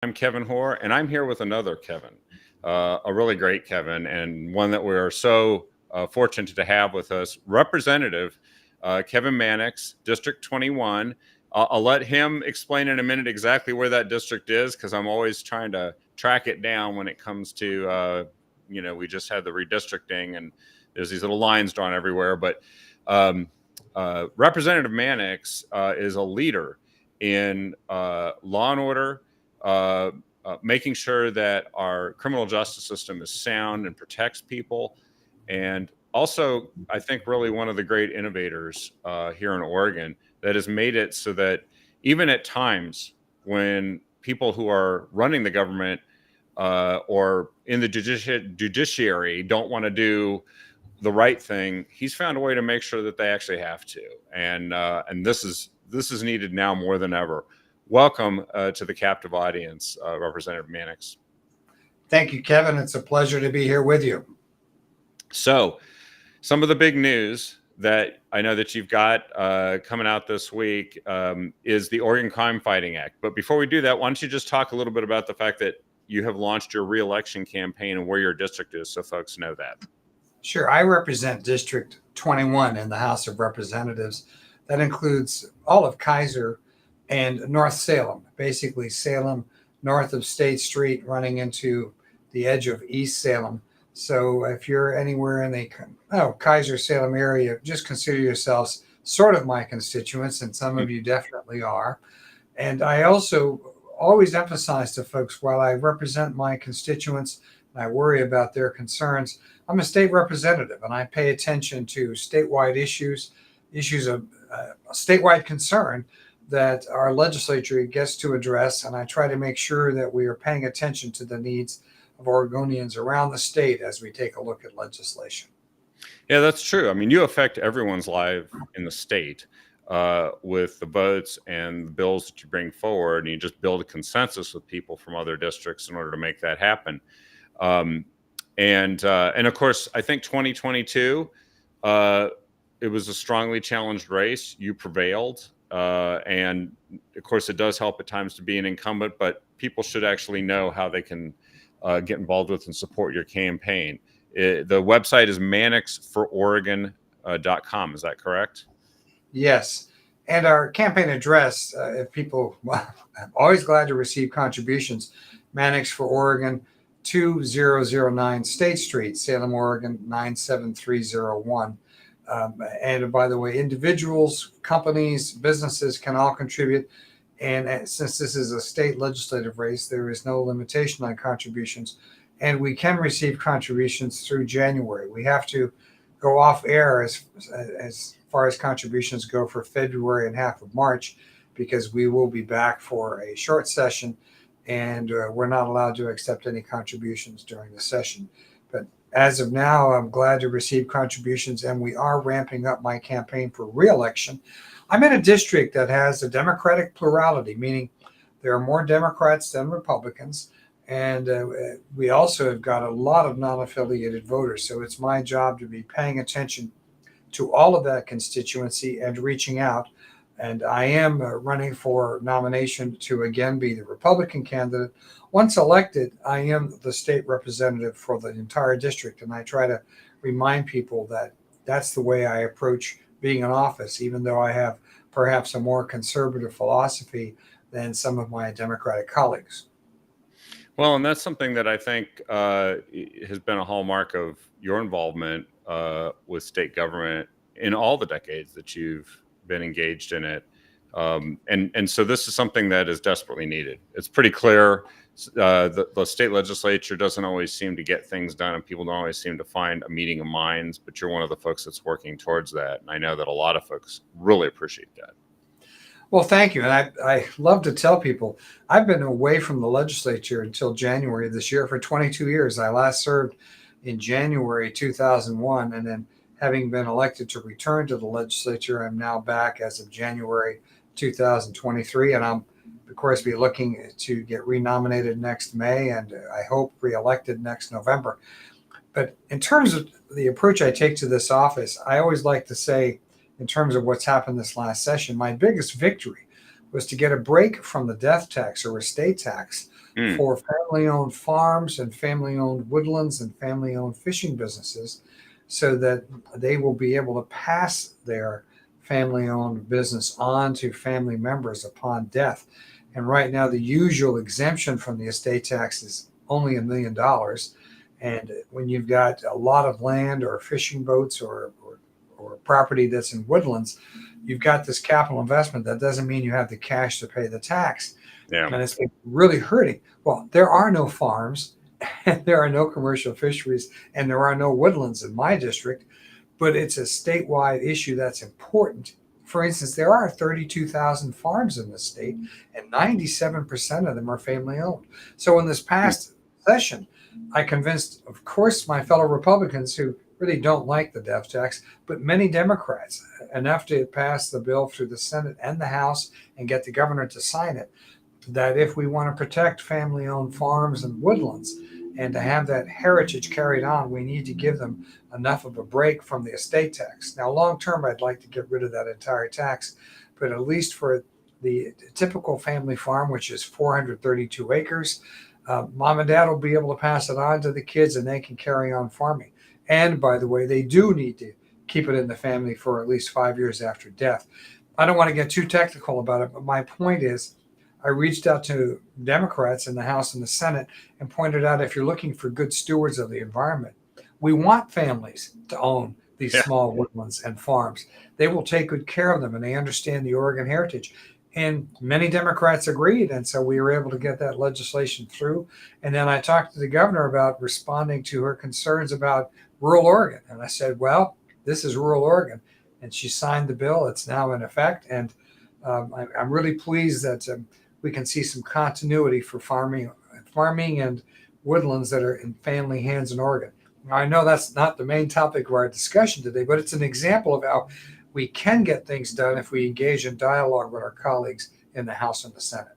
I'm Kevin Hoare, and I'm here with another Kevin, a really great Kevin, and one that we are so fortunate to have with us, Representative Kevin Mannix, District 21. I'll let him explain in a minute exactly where that district is, because I'm always trying to track it down when it comes to, we just had the redistricting, and there's these little lines drawn everywhere. But um, Representative Mannix is a leader in law and order, uh, making sure that our criminal justice system is sound and protects people. And also, I think really one of the great innovators here in Oregon that has made it so that even at times when people who are running the government or in the judiciary don't want to do the right thing, he's found a way to make sure that they actually have to. And this is needed now more than ever. Welcome to the captive audience, Representative Mannix. Thank you, Kevin. It's a pleasure to be here with you. So, some of the big news that I know that you've got coming out this week is the Oregon Crime Fighting Act. But before we do that, why don't you just talk a little bit about the fact that you have launched your reelection campaign and where your district is, so folks know that. Sure. I represent District 21 in the House of Representatives. That includes all of Kaiser and North Salem, basically Salem north of State Street, running into the edge of East Salem. So if you're anywhere in the Kaiser Salem area, just consider yourselves sort of my constituents, and some of you definitely are. And I also always emphasize to folks, while I represent my constituents and I worry about their concerns, I'm a state representative and I pay attention to statewide issues of statewide concern that our legislature gets to address. And I try to make sure that we are paying attention to the needs of Oregonians around the state as we take a look at legislation. Yeah, that's true. I mean, you affect everyone's life in the state with the votes and the bills that you bring forward, and you just build a consensus with people from other districts in order to make that happen. And of course, I think 2022, it was a strongly challenged race. You prevailed. And of course, it does help at times to be an incumbent, but people should actually know how they can get involved with and support your campaign. The website is mannixfororegon.com. Is that correct? Yes. And our campaign address, if people, well, I'm always glad to receive contributions. Mannix for Oregon, 2009 State Street, Salem, Oregon, 97301. And by the way, individuals, companies, businesses can all contribute. And since this is a state legislative race, there is no limitation on contributions. And we can receive contributions through January. We have to go off air as far as contributions go for February and half of March, because we will be back for a short session, and we're not allowed to accept any contributions during the session. But as of now, I'm glad to receive contributions, and we are ramping up my campaign for reelection. I'm in a district that has a Democratic plurality, meaning there are more Democrats than Republicans. And we also have got a lot of non-affiliated voters. So it's my job to be paying attention to all of that constituency and reaching out. And I am running for nomination to again be the Republican candidate. Once elected, I am the state representative for the entire district. And I try to remind people that that's the way I approach being in office, even though I have perhaps a more conservative philosophy than some of my Democratic colleagues. Well, and that's something that I think has been a hallmark of your involvement with state government in all the decades that you've been engaged in it. And so this is something that is desperately needed. It's pretty clear the state legislature doesn't always seem to get things done, and people don't always seem to find a meeting of minds, but you're one of the folks that's working towards that. And I know that a lot of folks really appreciate that. Well, thank you. And I love to tell people I've been away from the legislature until January of this year for 22 years. I last served in January 2001. And then having been elected to return to the legislature, I'm now back as of January 2023. And I'm, of course, be looking to get renominated next May and I hope reelected next November. But in terms of the approach I take to this office, I always like to say, in terms of what's happened this last session, my biggest victory was to get a break from the death tax or estate tax Mm. for family-owned farms and family-owned woodlands and family-owned fishing businesses so that they will be able to pass their family-owned business on to family members upon death. And right now, the usual exemption from the estate tax is only $1 million. And when you've got a lot of land or fishing boats or property that's in woodlands, you've got this capital investment. That doesn't mean you have the cash to pay the tax. Yeah. And it's been really hurting. Well, there are no farms, and there are no commercial fisheries, and there are no woodlands in my district, but it's a statewide issue that's important. For instance, there are 32,000 farms in the state, and 97% of them are family owned. So in this past session, I convinced, of course, my fellow Republicans who really don't like the death tax, but many Democrats, enough to pass the bill through the Senate and the House and get the governor to sign it, that if we want to protect family owned farms and woodlands and to have that heritage carried on, we need to give them enough of a break from the estate tax. Now, long term, I'd like to get rid of that entire tax, but at least for the typical family farm, which is 432 acres, mom and dad will be able to pass it on to the kids and they can carry on farming. And by the way, they do need to keep it in the family for at least 5 years after death. I don't want to get too technical about it, but my point is I reached out to Democrats in the House and the Senate and pointed out if you're looking for good stewards of the environment, we want families to own these small woodlands and farms. They will take good care of them and they understand the Oregon heritage. And many Democrats agreed. And so we were able to get that legislation through. And then I talked to the governor about responding to her concerns about rural Oregon. And I said, well, this is rural Oregon. And she signed the bill. It's now in effect. And I'm really pleased that we can see some continuity for farming and woodlands that are in family hands in Oregon. Now, I know that's not the main topic of our discussion today, but it's an example of how we can get things done if we engage in dialogue with our colleagues in the House and the Senate.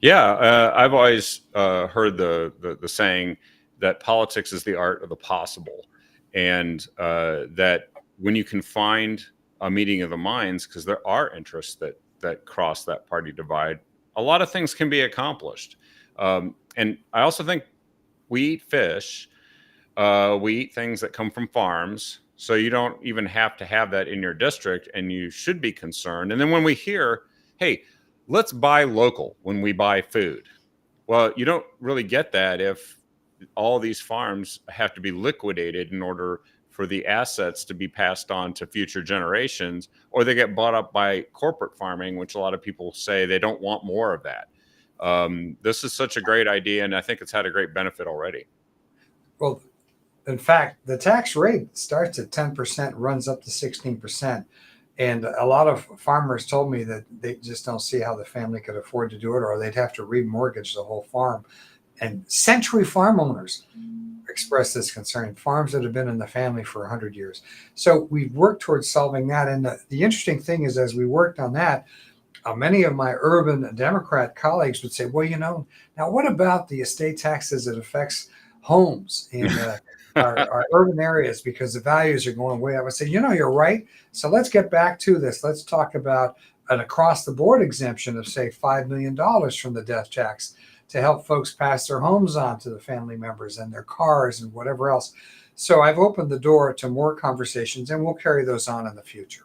Yeah, I've always heard the saying that politics is the art of the possible, and that when you can find a meeting of the minds, because there are interests that cross that party divide, a lot of things can be accomplished. And I also think we eat fish, we eat things that come from farms. So you don't even have to have that in your district, and you should be concerned. And then when we hear, hey, let's buy local when we buy food. Well, you don't really get that if all these farms have to be liquidated in order for the assets to be passed on to future generations, or they get bought up by corporate farming, which a lot of people say they don't want more of that. This is such a great idea, and I think it's had a great benefit already. Well, in fact, the tax rate starts at 10%, runs up to 16%. And a lot of farmers told me that they just don't see how the family could afford to do it, or they'd have to remortgage the whole farm. And Century farm owners expressed this concern, farms that have been in the family for 100 years. So we've worked towards solving that. And the interesting thing is, as we worked on that, many of my urban Democrat colleagues would say, well, now what about the estate tax as it affects homes in our urban areas, because the values are going way up? I said, you're right. So let's get back to this. Let's talk about an across the board exemption of, say, $5 million from the death tax to help folks pass their homes on to the family members and their cars and whatever else. So I've opened the door to more conversations, and we'll carry those on in the future.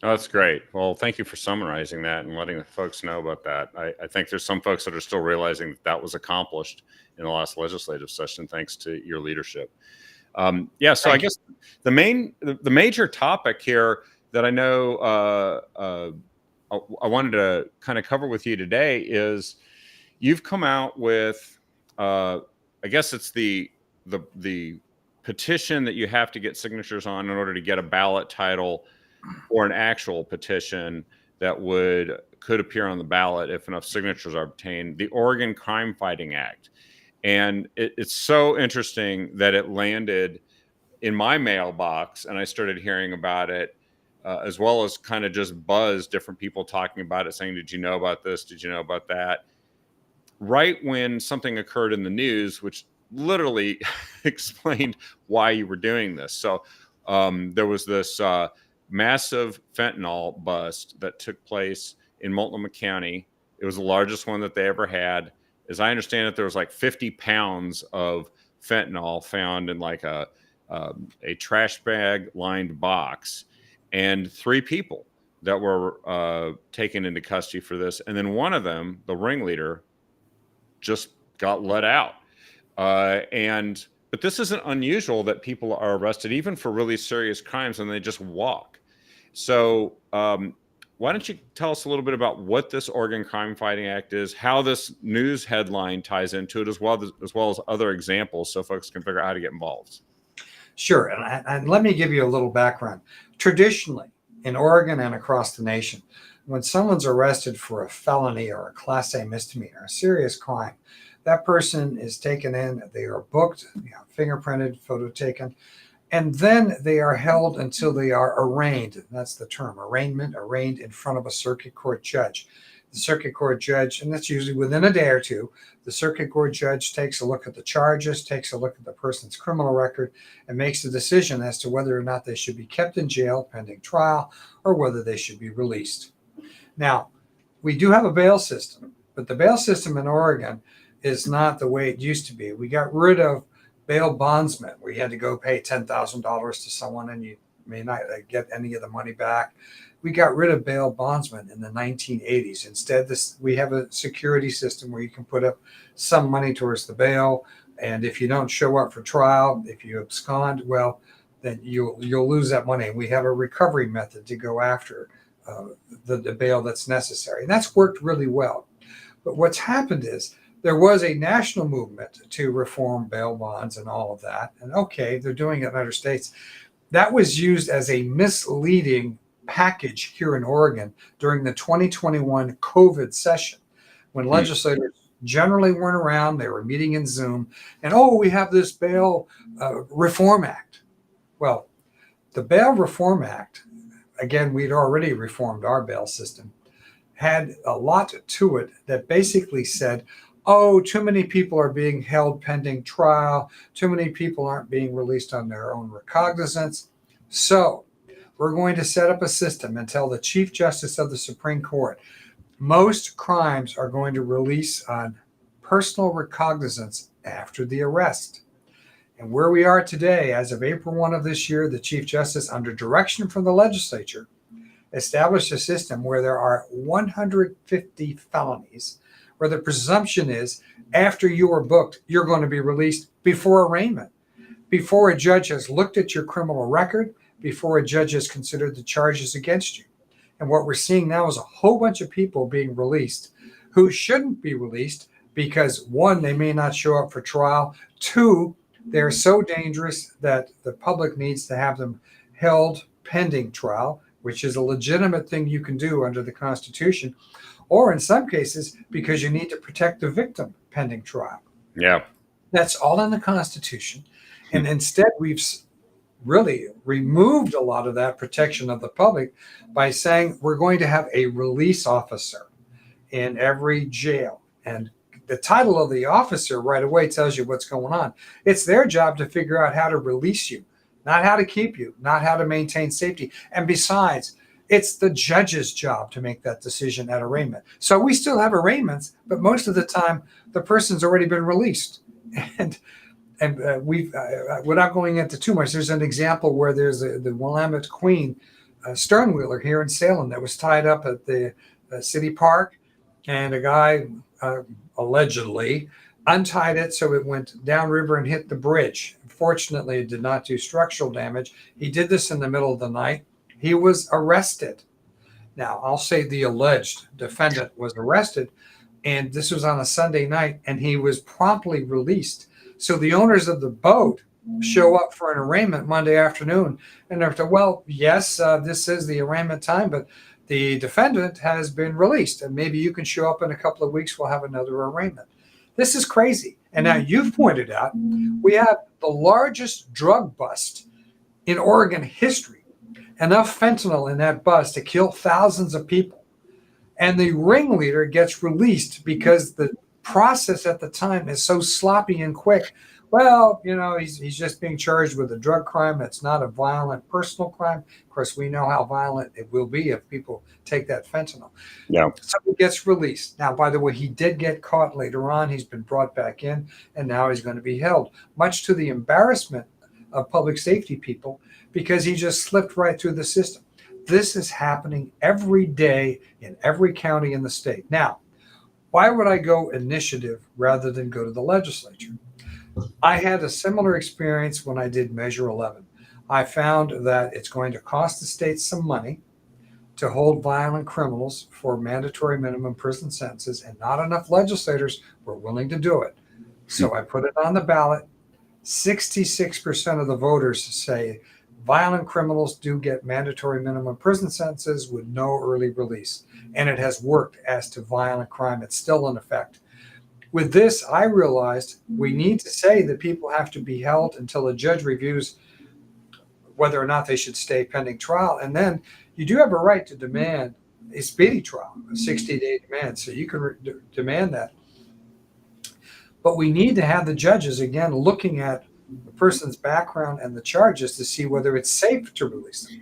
Oh, that's great. Well, thank you for summarizing that and letting the folks know about that. I think there's some folks that are still realizing that was accomplished in the last legislative session, thanks to your leadership. So I guess the major topic here that I know I wanted to kind of cover with you today is you've come out with, I guess it's the petition that you have to get signatures on in order to get a ballot title or an actual petition that could appear on the ballot if enough signatures are obtained, the Oregon Crime Fighting Act. And it's so interesting that it landed in my mailbox, and I started hearing about it, as well as kind of just buzz, different people talking about it, saying, did you know about this? Did you know about that? Right when something occurred in the news, which literally explained why you were doing this. So there was this massive fentanyl bust that took place in Multnomah County. It was the largest one that they ever had. as I understand it, there was like 50 pounds of fentanyl found in like a trash bag lined box, and 3 people that were taken into custody for this. And then one of them, the ringleader, just got let out. But this isn't unusual that people are arrested, even for really serious crimes, and they just walk. So why don't you tell us a little bit about what this Oregon Crime Fighting Act is, how this news headline ties into it, as well as other examples, so folks can figure out how to get involved. Sure. And let me give you a little background. Traditionally, in Oregon and across the nation, when someone's arrested for a felony or a Class A misdemeanor, a serious crime, that person is taken in, they are booked, fingerprinted, photo taken, and then they are held until they are arraigned. That's the term, arraigned in front of a circuit court judge. The circuit court judge, and that's usually within a day or two, the circuit court judge takes a look at the charges, takes a look at the person's criminal record, and makes a decision as to whether or not they should be kept in jail pending trial or whether they should be released. Now, we do have a bail system, but the bail system in Oregon is not the way it used to be. We got rid of bail bondsmen, where you had to go pay $10,000 to someone and you may not get any of the money back. We got rid of bail bondsmen in the 1980s. Instead, we have a security system where you can put up some money towards the bail, and if you don't show up for trial, if you abscond, well, then you'll lose that money. We have a recovery method to go after the bail that's necessary, and that's worked really well. But what's happened is there was a national movement to reform bail bonds and all of that, and okay, they're doing it in other states. That was used as a misleading package here in Oregon during the 2021 COVID session, when legislators generally weren't around. They were meeting in Zoom, and we have this Bail Reform Act. Well, the Bail Reform Act, again, we'd already reformed our bail system, had a lot to it that basically said, too many people are being held pending trial, too many people aren't being released on their own recognizance. So we're going to set up a system and tell the Chief Justice of the Supreme Court, most crimes are going to release on personal recognizance after the arrest. And where we are today, as of April 1 of this year, the Chief Justice, under direction from the legislature, established a system where there are 150 felonies, where the presumption is after you are booked, you're going to be released before arraignment, before a judge has looked at your criminal record, before a judge has considered the charges against you. And what we're seeing now is a whole bunch of people being released who shouldn't be released because, one, they may not show up for trial. Two, they're so dangerous that the public needs to have them held pending trial, which is a legitimate thing you can do under the Constitution, or in some cases, because you need to protect the victim pending trial. Yeah. That's all in the Constitution. And instead, we've really removed a lot of that protection of the public by saying we're going to have a release officer in every jail. And the title of the officer right away tells you what's going on. It's their job to figure out how to release you, not how to keep you, not how to maintain safety. And besides, it's the judge's job to make that decision at arraignment. So we still have arraignments, but most of the time the person's already been released. And we've, without going into too much, there's an example where there's the Willamette Queen sternwheeler here in Salem that was tied up at the city park, and a guy allegedly untied it so it went downriver and hit the bridge. Fortunately, it did not do structural damage. He did this in the middle of the night. He was arrested. Now, I'll say the alleged defendant was arrested, and this was on a Sunday night, and he was promptly released. So the owners of the boat show up for an arraignment Monday afternoon, and they're like, well, yes, this is the arraignment time, but the defendant has been released, and maybe you can show up in a couple of weeks. We'll have another arraignment. This is crazy. And now you've pointed out we have the largest drug bust in Oregon history. Enough fentanyl in that bust to kill thousands of people. And the ringleader gets released because the process at the time is so sloppy and quick. Well, he's just being charged with a drug crime. It's not a violent personal crime. Of course, we know how violent it will be if people take that fentanyl. Yeah. So he gets released. Now, by the way, he did get caught later on. He's been brought back in, and now he's going to be held, much to the embarrassment of public safety people, because he just slipped right through the system. This is happening every day in every county in the state. Now, why would I go initiative rather than go to the legislature? I had a similar experience when I did Measure 11. I found that it's going to cost the state some money to hold violent criminals for mandatory minimum prison sentences, and not enough legislators were willing to do it. So I put it on the ballot. 66% of the voters say violent criminals do get mandatory minimum prison sentences with no early release. And it has worked as to violent crime. It's still in effect. With this, I realized we need to say that people have to be held until a judge reviews whether or not they should stay pending trial. And then you do have a right to demand a speedy trial, a 60-day demand. So you can demand that. But we need to have the judges, again, looking at the person's background and the charges to see whether it's safe to release them.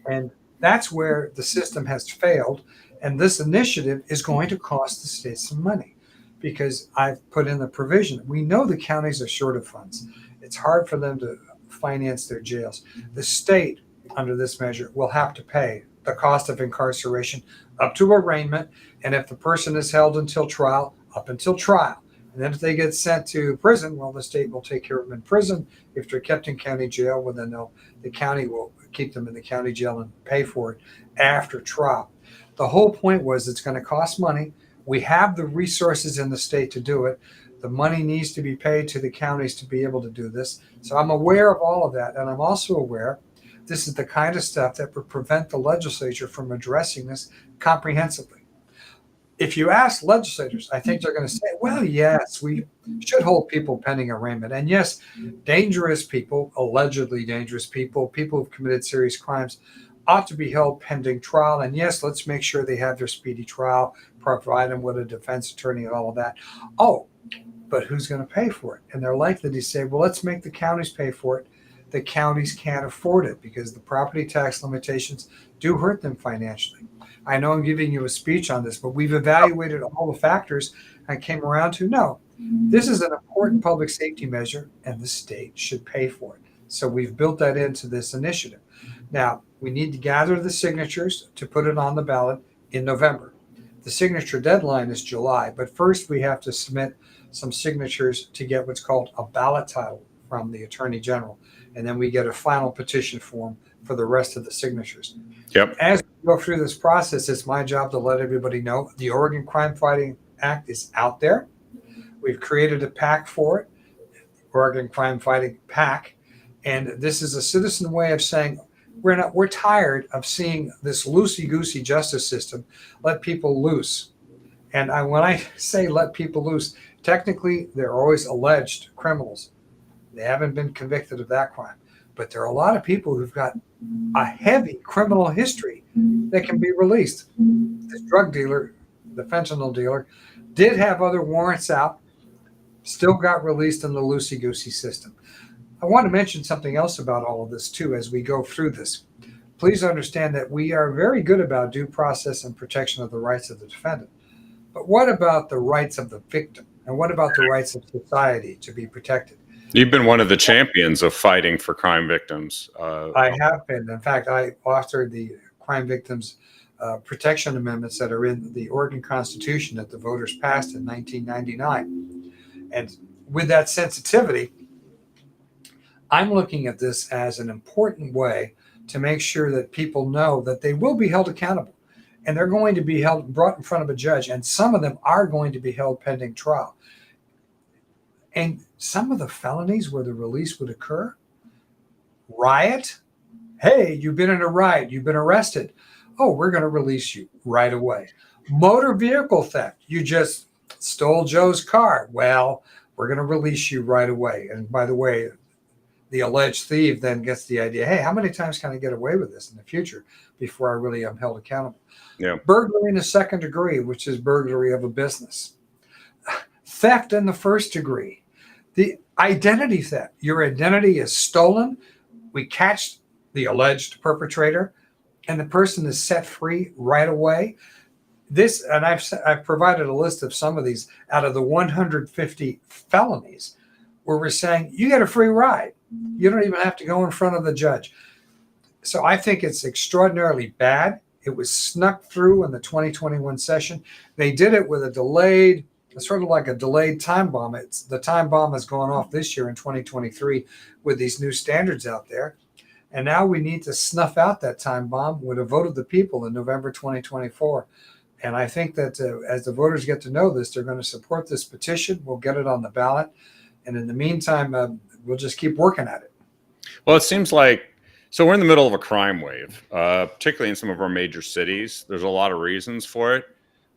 And that's where the system has failed. And this initiative is going to cost the state some money, because I've put in the provision. We know the counties are short of funds. It's hard for them to finance their jails. The state, under this measure, will have to pay the cost of incarceration up to arraignment. And if the person is held until trial, up until trial. And then if they get sent to prison, well, the state will take care of them in prison. If they're kept in county jail, well, then the county will keep them in the county jail and pay for it after trial. The whole point was it's going to cost money. We have the resources in the state to do it. The money needs to be paid to the counties to be able to do this. So I'm aware of all of that. And I'm also aware this is the kind of stuff that would prevent the legislature from addressing this comprehensively. If you ask legislators, I think they're going to say, well, yes, we should hold people pending arraignment. And yes, dangerous people, allegedly dangerous people, people who've committed serious crimes ought to be held pending trial. And yes, let's make sure they have their speedy trial, provide them with a defense attorney and all of that. Oh, but who's going to pay for it? And they're likely to say, well, let's make the counties pay for it. The counties can't afford it because the property tax limitations do hurt them financially. I know I'm giving you a speech on this, but we've evaluated all the factors and came around to no, this is an important public safety measure and the state should pay for it. So we've built that into this initiative. Now, we need to gather the signatures to put it on the ballot in November. The signature deadline is July, but first we have to submit some signatures to get what's called a ballot title from the Attorney General. And then we get a final petition form for the rest of the signatures. Yep. As we go through this process, it's my job to let everybody know the Oregon Crime Fighting Act is out there. We've created a PAC for it, Oregon Crime Fighting PAC. And this is a citizen way of saying we're tired of seeing this loosey-goosey justice system let people loose. And when I say let people loose, technically they're always alleged criminals. They haven't been convicted of that crime. But there are a lot of people who've got a heavy criminal history that can be released. This drug dealer, the fentanyl dealer, did have other warrants out, still got released in the loosey-goosey system. I want to mention something else about all of this, too, as we go through this. Please understand that we are very good about due process and protection of the rights of the defendant. But what about the rights of the victim? And what about the rights of society to be protected? You've been one of the champions of fighting for crime victims. I have been. In fact, I authored the crime victims protection amendments that are in the Oregon Constitution that the voters passed in 1999. And with that sensitivity, I'm looking at this as an important way to make sure that people know that they will be held accountable. And they're going to be brought in front of a judge. And some of them are going to be held pending trial. And some of the felonies where the release would occur, riot, hey, you've been in a riot, you've been arrested. Oh, we're going to release you right away. Motor vehicle theft, you just stole Joe's car. Well, we're going to release you right away. And by the way, the alleged thief then gets the idea, hey, how many times can I get away with this in the future before I really am held accountable? Yeah. Burglary in the second degree, which is burglary of a business. theft in the first degree, the identity theft. Your identity is stolen. We catch the alleged perpetrator, and the person is set free right away. This, and I've provided a list of some of these out of the 150 felonies where we're saying you get a free ride. You don't even have to go in front of the judge. So I think it's extraordinarily bad. It was snuck through in the 2021 session. They did it with a delayed, sort of like a delayed time bomb. The time bomb has gone off this year in 2023 with these new standards out there. And now we need to snuff out that time bomb with a vote of the people in November 2024. And I think that as the voters get to know this, they're going to support this petition. We'll get it on the ballot. And in the meantime, we'll just keep working at it. Well, it seems like, so we're in the middle of a crime wave, particularly in some of our major cities. There's a lot of reasons for it,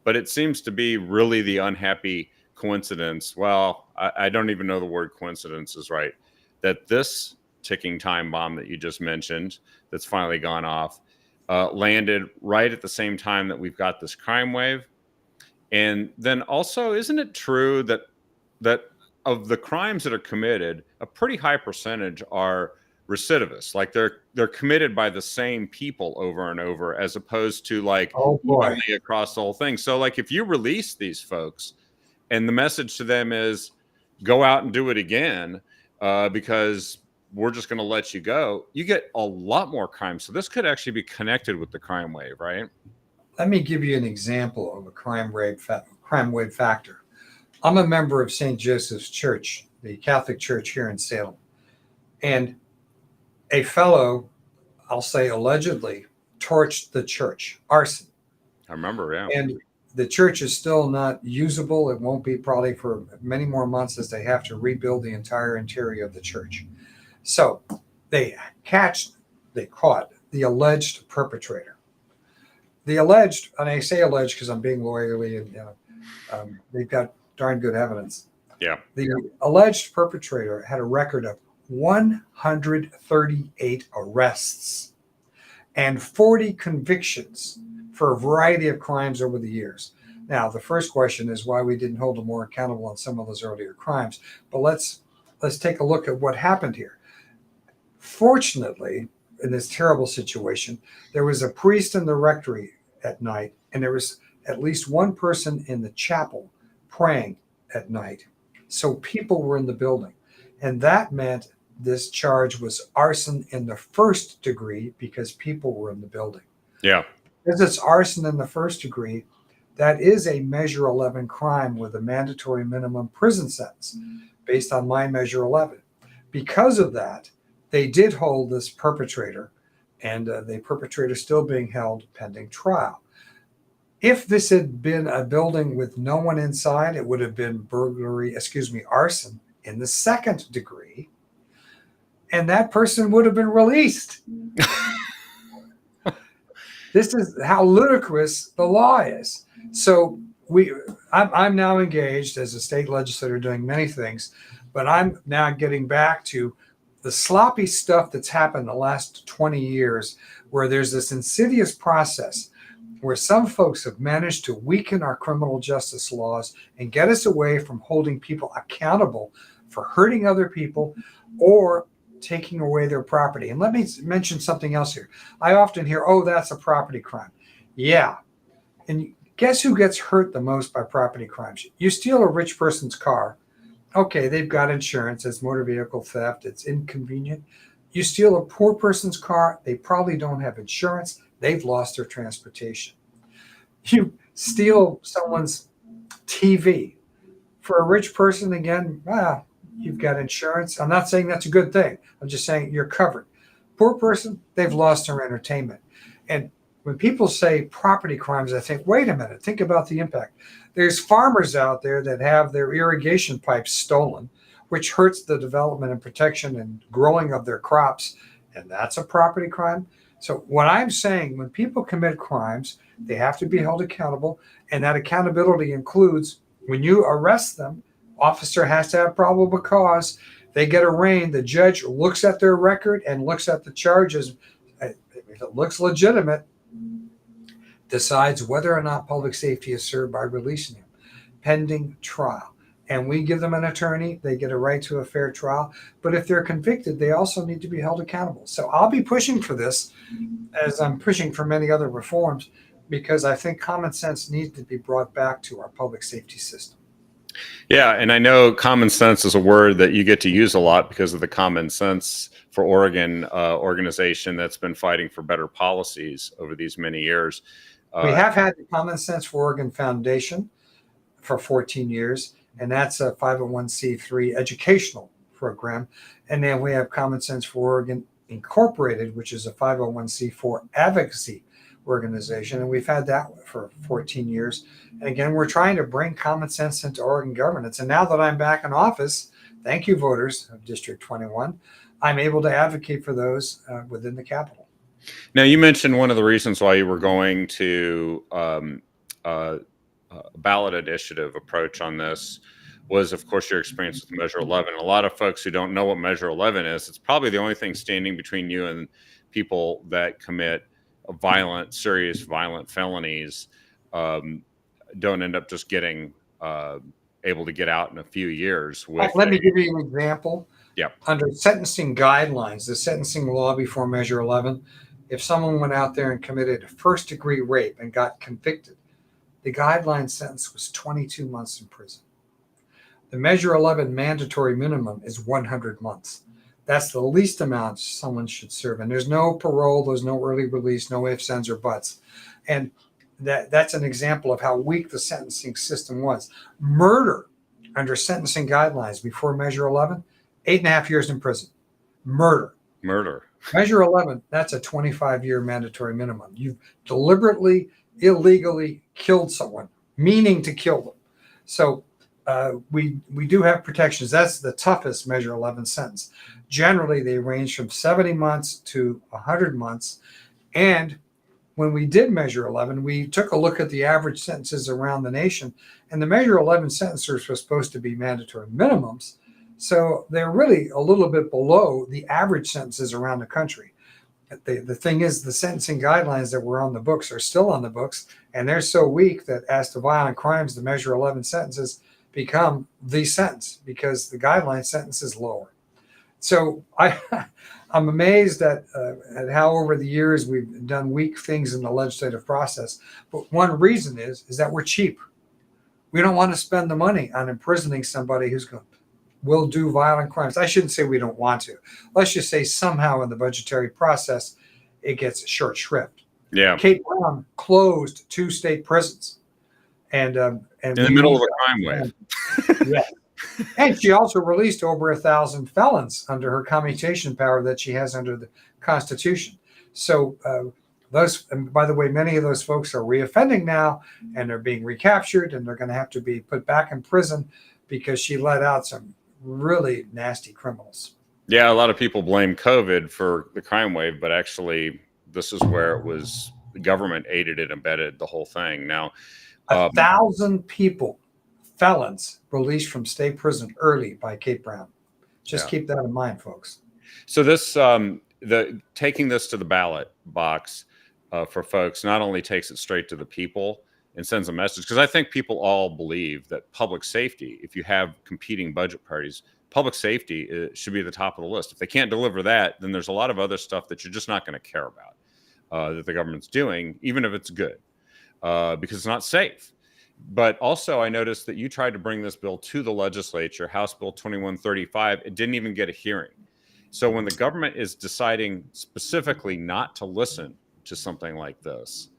but it seems to be really the unhappy coincidence. Well, I don't even know the word coincidence is right, that this ticking time bomb that you just mentioned that's finally gone off landed right at the same time that we've got this crime wave. And then also, isn't it true that of the crimes that are committed, a pretty high percentage are recidivists? Like they're committed by the same people over and over, as opposed to like only across the whole thing. So like if you release these folks and the message to them is go out and do it again because we're just going to let you go, you get a lot more crime. So this could actually be connected with the crime wave, right? Let me give you an example of a crime wave factor. I'm a member of St. Joseph's Church, the Catholic Church here in Salem. And a fellow, I'll say allegedly, torched the church, arson. I remember, yeah. And the church is still not usable. It won't be probably for many more months as they have to rebuild the entire interior of the church. So they caught the alleged perpetrator. The alleged, and I say alleged because I'm being lawyerly, and they've got darn good evidence. Yeah. The alleged perpetrator had a record of 138 arrests and 40 convictions for a variety of crimes over the years. Now, the first question is why we didn't hold him more accountable on some of those earlier crimes. But let's take a look at what happened here. Fortunately, in this terrible situation, there was a priest in the rectory at night, and there was at least one person in the chapel praying at night. So people were in the building. And that meant this charge was arson in the first degree because people were in the building. Yeah. Because it's arson in the first degree, that is a Measure 11 crime with a mandatory minimum prison sentence based on my Measure 11. Because of that, they did hold this perpetrator, and the perpetrator still being held pending trial. If this had been a building with no one inside, it would have been arson in the second degree, and that person would have been released. This is how ludicrous the law is. So I'm now engaged as a state legislator doing many things, but I'm now getting back to the sloppy stuff that's happened the last 20 years, where there's this insidious process where some folks have managed to weaken our criminal justice laws and get us away from holding people accountable for hurting other people or taking away their property. And let me mention something else here. I often hear, oh, that's a property crime. Yeah. And guess who gets hurt the most by property crimes? You steal a rich person's car. Okay, they've got insurance. It's motor vehicle theft. It's inconvenient. You steal a poor person's car. They probably don't have insurance. They've lost their transportation. You steal someone's TV. For a rich person, again, you've got insurance. I'm not saying that's a good thing. I'm just saying you're covered. Poor person, they've lost their entertainment. And when people say property crimes, I think, wait a minute, think about the impact. There's farmers out there that have their irrigation pipes stolen, which hurts the development and protection and growing of their crops. And that's a property crime. So what I'm saying, when people commit crimes, they have to be held accountable. And that accountability includes when you arrest them, officer has to have probable cause. They get arraigned. The judge looks at their record and looks at the charges. If it looks legitimate, decides whether or not public safety is served by releasing him pending trial. and we give them an attorney. They get a right to a fair trial. But if they're convicted, they also need to be held accountable. So I'll be pushing for this, as I'm pushing for many other reforms, because I think common sense needs to be brought back to our public safety system. Yeah, and I know common sense is a word that you get to use a lot because of the Common Sense for Oregon organization that's been fighting for better policies over these many years. We have had the Common Sense for Oregon Foundation for 14 years, and that's a 501c3 educational program. And then we have Common Sense for Oregon Incorporated, which is a 501c4 advocacy organization, and we've had that for 14 years. And again, we're trying to bring common sense into Oregon governance. And now that I'm back in office, thank you, voters of District 21, I'm able to advocate for those within the Capitol. Now, you mentioned one of the reasons why you were going to a ballot initiative approach on this was, of course, your experience with Measure 11. A lot of folks who don't know what Measure 11 is, it's probably the only thing standing between you and people that commit serious violent felonies don't end up just getting able to get out in a few years. Let me give you an example. Yeah. Under sentencing guidelines, the sentencing law before Measure 11, if someone went out there and committed a first-degree rape and got convicted, the guideline sentence was 22 months in prison. The Measure 11 mandatory minimum is 100 months. That's the least amount someone should serve. And there's no parole, there's no early release, no ifs, ands, or buts. And that's an example of how weak the sentencing system was. Murder under sentencing guidelines before Measure 11, 8.5 years in prison. Murder. Measure 11, that's a 25-year mandatory minimum. You've deliberately, illegally killed someone, meaning to kill them. So we do have protections. That's the toughest Measure 11 sentence. Generally, they range from 70 months to 100 months. And when we did Measure 11, we took a look at the average sentences around the nation. And the Measure 11 sentences were supposed to be mandatory minimums. So they're really a little bit below the average sentences around the country. The thing is, the sentencing guidelines that were on the books are still on the books, and they're so weak that as to violent crimes, the Measure 11 sentences become the sentence because the guideline sentence is lower. So I'm amazed at how over the years we've done weak things in the legislative process. But one reason is that we're cheap. We don't want to spend the money on imprisoning somebody will do violent crimes. I shouldn't say we don't want to. Let's just say somehow in the budgetary process, it gets short shrift. Yeah. Kate Brown closed 2 state prisons. And in the middle of a crime wave. Yeah. And she also released over 1,000 felons under her commutation power that she has under the Constitution. So and by the way, many of those folks are reoffending now, and they're being recaptured, and they're going to have to be put back in prison because she let out some really nasty criminals. Yeah, a lot of people blame COVID for the crime wave, but actually this is where it was the government aided and abetted the whole thing. Now, 1,000 people, felons, released from state prison early by Kate Brown. Just keep that in mind, folks. So this, taking this to the ballot box for folks not only takes it straight to the people and sends a message, because I think people all believe that public safety, if you have competing budget priorities, public safety should be at the top of the list. If they can't deliver that, then there's a lot of other stuff that you're just not going to care about that the government's doing, even if it's good, because it's not safe. But also, I noticed that you tried to bring this bill to the legislature, House Bill 2135. It didn't even get a hearing. So when the government is deciding specifically not to listen to something like this,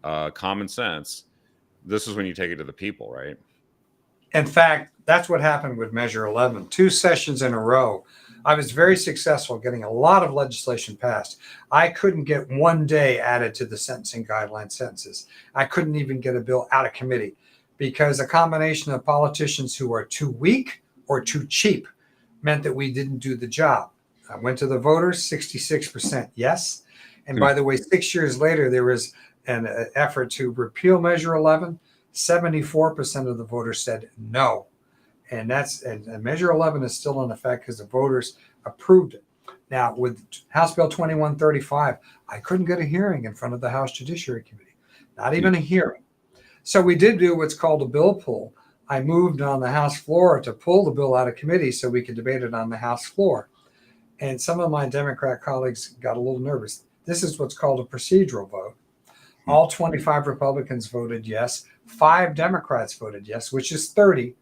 common sense, this is when you take it to the people, right? In fact, that's what happened with Measure 11. 2 sessions in a row, I was very successful getting a lot of legislation passed. I couldn't get 1 day added to the sentencing guideline sentences. I couldn't even get a bill out of committee because a combination of politicians who are too weak or too cheap meant that we didn't do the job. I went to the voters, 66% yes. And by the way, 6 years later, there was an effort to repeal Measure 11. 74% of the voters said no. And Measure 11 is still in effect because the voters approved it. Now, with House Bill 2135, I couldn't get a hearing in front of the House Judiciary Committee, not even a hearing. So we did do what's called a bill pull. I moved on the House floor to pull the bill out of committee so we could debate it on the House floor. And some of my Democrat colleagues got a little nervous. This is what's called a procedural vote. All 25 Republicans voted yes. 5 Democrats voted yes, which is 30,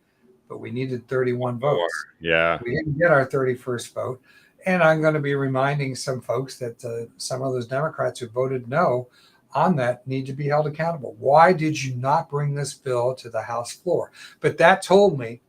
but we needed 31 votes. Yeah. We didn't get our 31st vote. And I'm going to be reminding some folks that some of those Democrats who voted no on that need to be held accountable. Why did you not bring this bill to the House floor? But that told me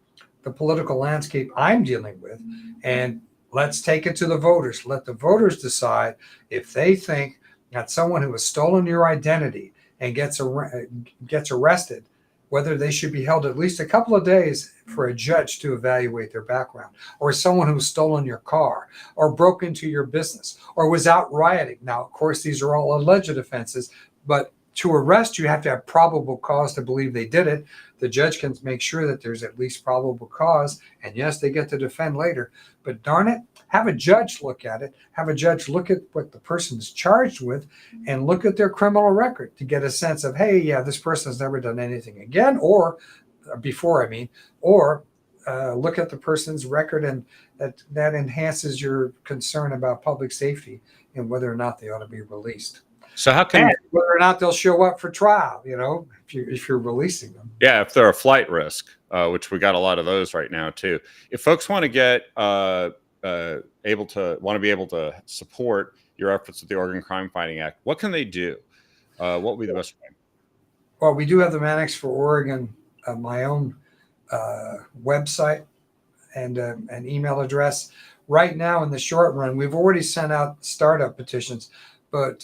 the political landscape I'm dealing with. And let's take it to the voters. Let the voters decide if they think that someone who has stolen your identity and gets arrested, whether they should be held at least a couple of days for a judge to evaluate their background, or someone who's stolen your car, or broke into your business, or was out rioting. Now, of course, these are all alleged offenses, but to arrest, you have to have probable cause to believe they did it. The judge can make sure that there's at least probable cause, and yes, they get to defend later. But darn it, have a judge look at it. Have a judge look at what the person is charged with and look at their criminal record to get a sense of, hey, yeah, this person has never done anything again, or before, or look at the person's record, and that enhances your concern about public safety and whether or not they ought to be released. So how can whether or not they'll show up for trial, if you're releasing them. Yeah, if they're a flight risk, which we got a lot of those right now too. If folks want to get want to be able to support your efforts with the Oregon Crime Fighting Act, what can they do? What would be the best way? Well, we do have the Mannix for Oregon, my own website and an email address. Right now, in the short run, we've already sent out startup petitions, but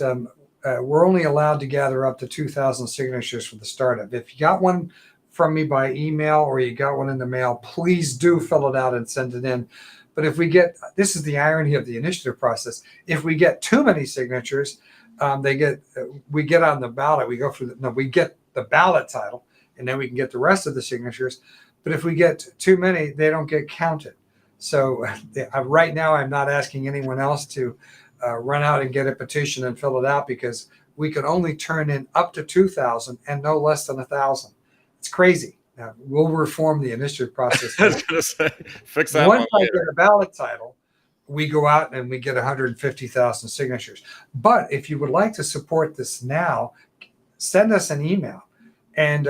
we're only allowed to gather up to 2,000 signatures for the startup. If you got one from me by email or you got one in the mail, please do fill it out and send it in. But if we get, this is the irony of the initiative process, if we get too many signatures, we get on the ballot. We get the ballot title, and then we can get the rest of the signatures. But if we get too many, they don't get counted. So right now, I'm not asking anyone else to run out and get a petition and fill it out, because we could only turn in up to 2,000 and no less than 1,000. It's crazy. Now, we'll reform the initiative process. I was going to say, fix that Once one I later. get a ballot title, we go out and we get 150,000 signatures. But if you would like to support this now, send us an email. And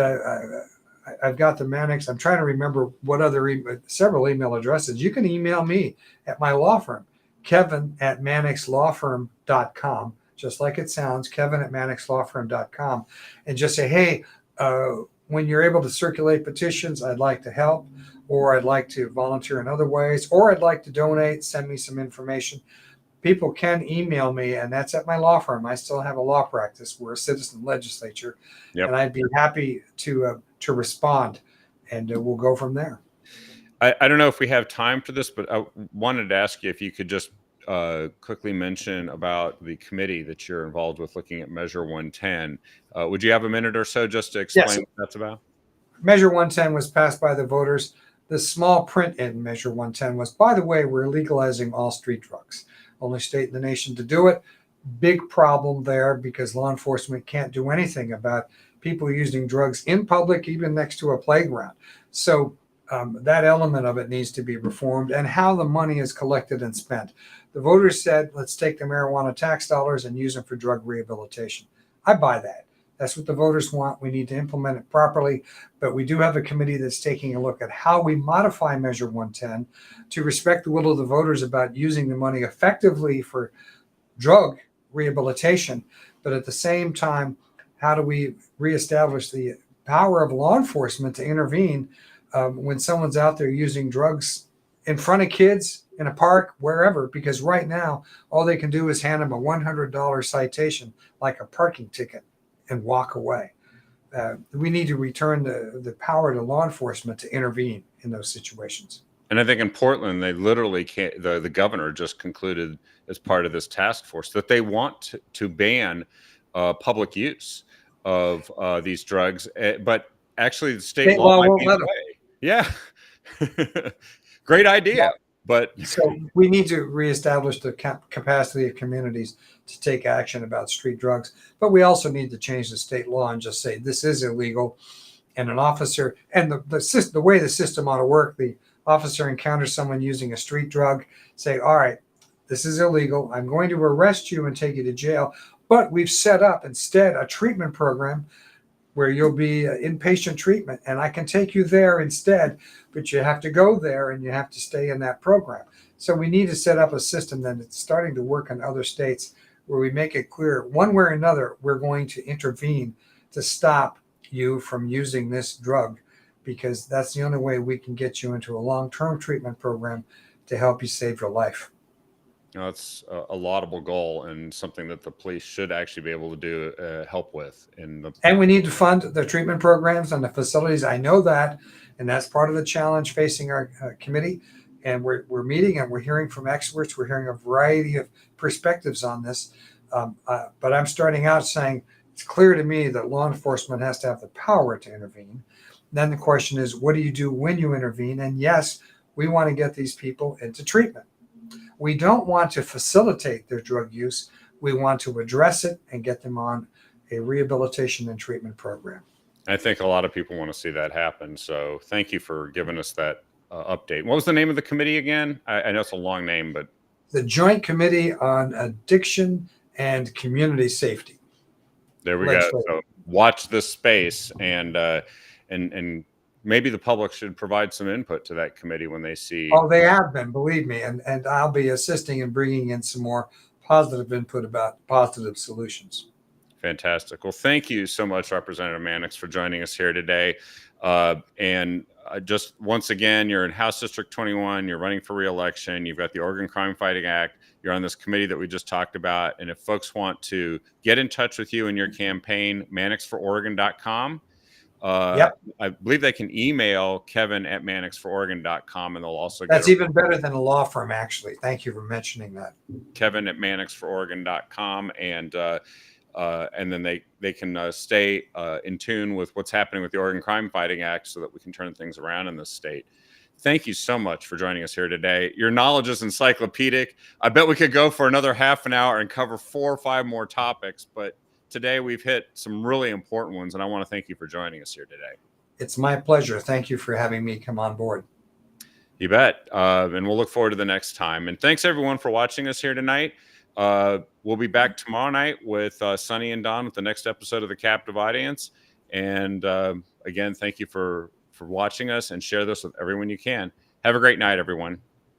I've got the Mannix. I'm trying to remember what other several email addresses. You can email me at my law firm, Kevin@MannixLawFirm.com, just like it sounds, Kevin@MannixLawFirm.com, and just say, hey, when you're able to circulate petitions, I'd like to help, or I'd like to volunteer in other ways, or I'd like to donate, send me some information. People can email me, and that's at my law firm. I still have a law practice. We're a citizen legislature, and I'd be happy to respond, and we'll go from there. I don't know if we have time for this, but I wanted to ask you if you could just quickly mention about the committee that you're involved with looking at Measure 110. Would you have a minute or so just to explain what that's about? Measure 110 was passed by the voters. The small print in Measure 110 was, by the way, we're legalizing all street drugs. Only state in the nation to do it. Big problem there, because law enforcement can't do anything about people using drugs in public, even next to a playground. So that element of it needs to be reformed, and how the money is collected and spent. The voters said, let's take the marijuana tax dollars and use them for drug rehabilitation. I buy that. That's what the voters want. We need to implement it properly. But we do have a committee that's taking a look at how we modify Measure 110 to respect the will of the voters about using the money effectively for drug rehabilitation. But at the same time, how do we reestablish the power of law enforcement to intervene when someone's out there using drugs in front of kids, in a park, wherever? Because right now, all they can do is hand them a $100 citation, like a parking ticket, and walk away. We need to return the power to law enforcement to intervene in those situations. And I think in Portland, they literally can't, the governor just concluded as part of this task force that they want to ban public use of these drugs, but actually the state law might be the way. Yeah. Great idea. But so we need to reestablish the capacity of communities to take action about street drugs. But we also need to change the state law and just say this is illegal, and an officer, and the way the system ought to work, the officer encounters someone using a street drug, say, all right, this is illegal. I'm going to arrest you and take you to jail. But we've set up instead a treatment program where you'll be inpatient treatment, and I can take you there instead, but you have to go there and you have to stay in that program. So we need to set up a system that it's starting to work in other states where we make it clear one way or another, we're going to intervene to stop you from using this drug, because that's the only way we can get you into a long-term treatment program to help you save your life. You know, it's a laudable goal and something that the police should actually be able to do help with. And we need to fund the treatment programs and the facilities. I know that, and that's part of the challenge facing our committee. And we're meeting and we're hearing from experts. We're hearing a variety of perspectives on this. But I'm starting out saying it's clear to me that law enforcement has to have the power to intervene. Then the question is, what do you do when you intervene? And yes, we want to get these people into treatment. We don't want to facilitate their drug use. We want to address it and get them on a rehabilitation and treatment program. I think a lot of people want to see that happen. So thank you for giving us that update. What was the name of the committee again? I know it's a long name, but the Joint Committee on Addiction and Community Safety. There we go. So watch this space, and maybe the public should provide some input to that committee when they see. Oh, they have been, believe me, and I'll be assisting in bringing in some more positive input about positive solutions. Fantastic. Well, thank you so much, Representative Mannix, for joining us here today. Just once again, you're in House District 21, you're running for re-election, you've got the Oregon Crime Fighting Act, you're on this committee that we just talked about. And if folks want to get in touch with you in your campaign, mannixfororegon.com. Yep. I believe they can email kevin@mannixfororegon.com, and they'll also get That's even better than a law firm, actually. Thank you for mentioning that. kevin@mannixfororegon.com, and then they can stay in tune with what's happening with the Oregon Crime Fighting Act so that we can turn things around in this state. Thank you so much for joining us here today. Your knowledge is encyclopedic. I bet we could go for another half an hour and cover 4 or 5 more topics, but today we've hit some really important ones, and I want to thank you for joining us here today. It's my pleasure. Thank you for having me come on board. You bet. And we'll look forward to the next time. And thanks everyone for watching us here tonight. We'll be back tomorrow night with Sonny and Don with the next episode of The Captive Audience. And again, thank you for watching us, and share this with everyone you can. Have a great night, everyone.